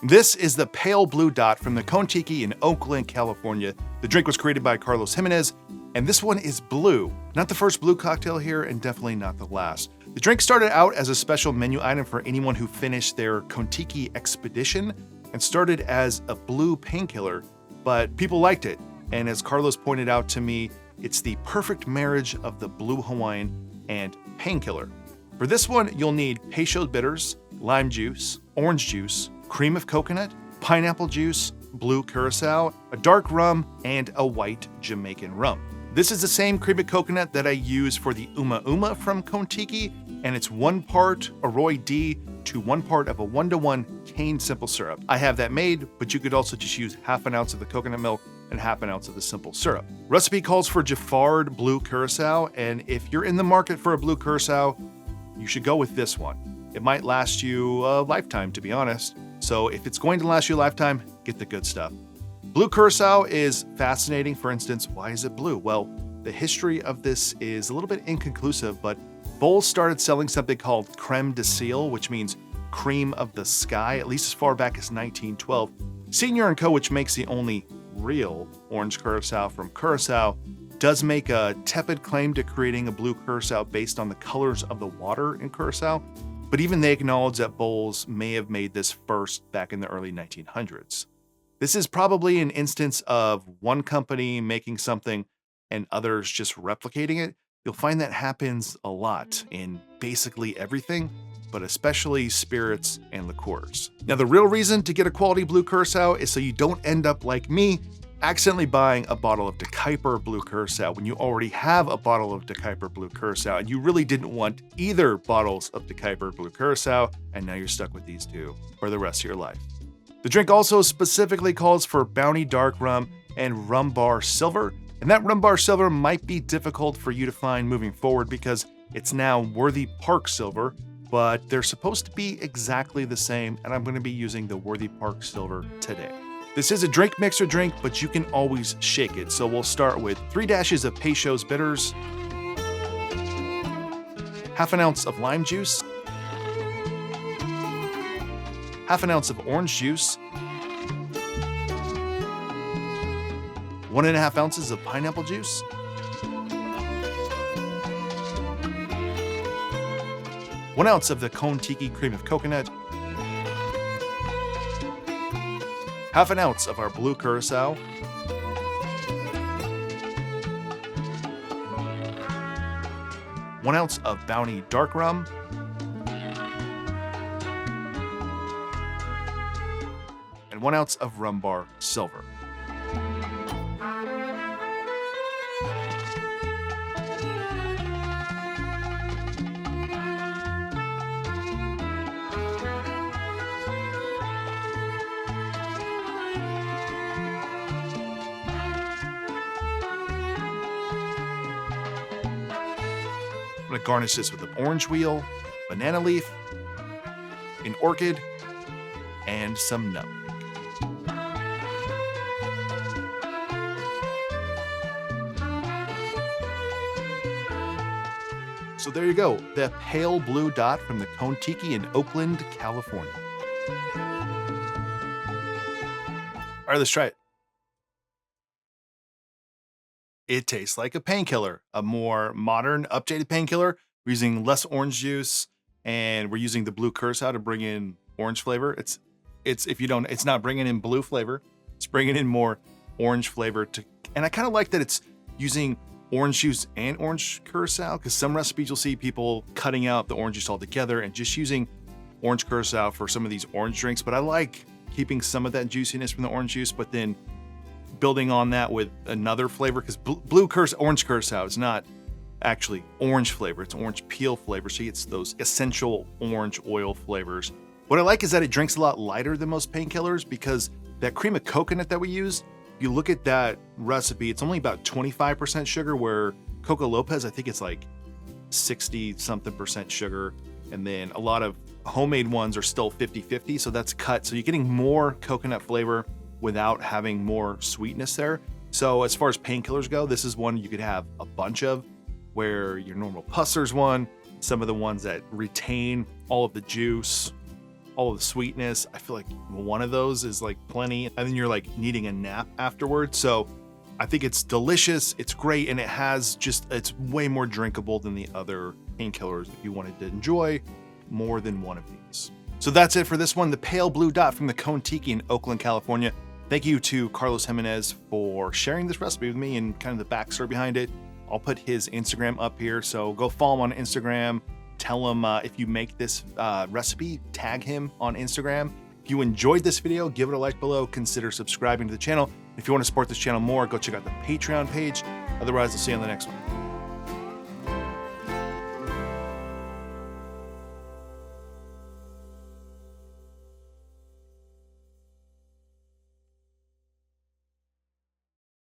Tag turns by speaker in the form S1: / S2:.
S1: This is the pale blue dot from the Tiki in Oakland, California. The drink was created by Carlos Jimenez, and this one is blue. Not the first blue cocktail here, and definitely not the last. The drink started out as a special menu item for anyone who finished their Tiki expedition and started as a blue painkiller, but people liked it. And as Carlos pointed out to me, it's the perfect marriage of the Blue Hawaiian and Painkiller. For this one, you'll need Peychaud bitters, lime juice, orange juice, cream of coconut, pineapple juice, blue curacao, a dark rum, and a white Jamaican rum. This is the same cream of coconut that I use for the Uma Uma from Tiki, and it's 1 part Arroy D to 1 part of a 1-to-1 cane simple syrup. I have that made, but you could also just use half an ounce of the coconut milk and half an ounce of the simple syrup. Recipe calls for Giffard blue curacao, and if you're in the market for a blue curacao, you should go with this one. It might last you a lifetime, to be honest. So if it's going to last you a lifetime, get the good stuff. Blue curacao is fascinating. For instance, why is it blue? Well, the history of this is a little bit inconclusive, but Bowls started selling something called creme de ciel, which means cream of the sky, at least as far back as 1912. Senior & Co., which makes the only real orange curacao from Curacao, does make a tepid claim to creating a blue curacao based on the colors of the water in Curacao, but even they acknowledge that Bowls may have made this first back in the early 1900s. This is probably an instance of one company making something and others just replicating it. You'll find that happens a lot in basically everything, but especially spirits and liqueurs. Now, the real reason to get a quality blue curacao is so you don't end up like me, accidentally buying a bottle of De Kuyper blue curacao when you already have a bottle of De Kuyper blue curacao and you really didn't want either bottles of De Kuyper blue curacao, and now you're stuck with these two for the rest of your life. The drink also specifically calls for Bounty Dark Rum and Rumbar Silver, and that Rumbar Silver might be difficult for you to find moving forward because it's now Worthy Park Silver, but they're supposed to be exactly the same, and I'm going to be using the Worthy Park Silver today. This is a drink mixer drink, but you can always shake it. So we'll start with 3 dashes of Peychaud's bitters, half an ounce of lime juice, half an ounce of orange juice, 1.5 ounces of pineapple juice, 1 ounce of the Tiki cream of coconut, half an ounce of our blue curacao, 1 ounce of Bounty Dark Rum, and 1 ounce of Rumbar Silver. I'm going to garnish this with an orange wheel, banana leaf, an orchid, and some nutmeg. So there you go, the pale blue dot from the Tiki in Oakland, California. All right, let's try it. It tastes like a painkiller, a more modern, updated painkiller. We're using less orange juice, and we're using the blue curacao to bring in orange flavor. It's not bringing in blue flavor. It's bringing in more orange flavor and I kind of like that it's using orange juice and orange curacao, because some recipes you'll see people cutting out the orange juice altogether and just using orange curacao for some of these orange drinks. But I like keeping some of that juiciness from the orange juice, but then building on that with another flavor, because orange curacao is not actually orange flavor, it's orange peel flavor, so it's those essential orange oil flavors. What I like is that it drinks a lot lighter than most painkillers, because that cream of coconut that we use, if you look at that recipe, it's only about 25% sugar, where Coco Lopez, I think it's like 60-something% sugar, and then a lot of homemade ones are still 50-50, so that's cut, so you're getting more coconut flavor without having more sweetness there. So as far as painkillers go, this is one you could have a bunch of, where your normal Pussler's one, some of the ones that retain all of the juice, all of the sweetness. I feel like one of those is like plenty, and then you're like needing a nap afterwards. So I think it's delicious, it's great, and it's way more drinkable than the other painkillers if you wanted to enjoy more than one of these. So that's it for this one, the Pale Blue Dot from the Cone Tiki in Oakland, California. Thank you to Carlos Jimenez for sharing this recipe with me and kind of the backstory behind it. I'll put his Instagram up here, so go follow him on Instagram. Tell him if you make this recipe, tag him on Instagram. If you enjoyed this video, give it a like below. Consider subscribing to the channel. If you want to support this channel more, go check out the Patreon page. Otherwise, I'll see you on the next one.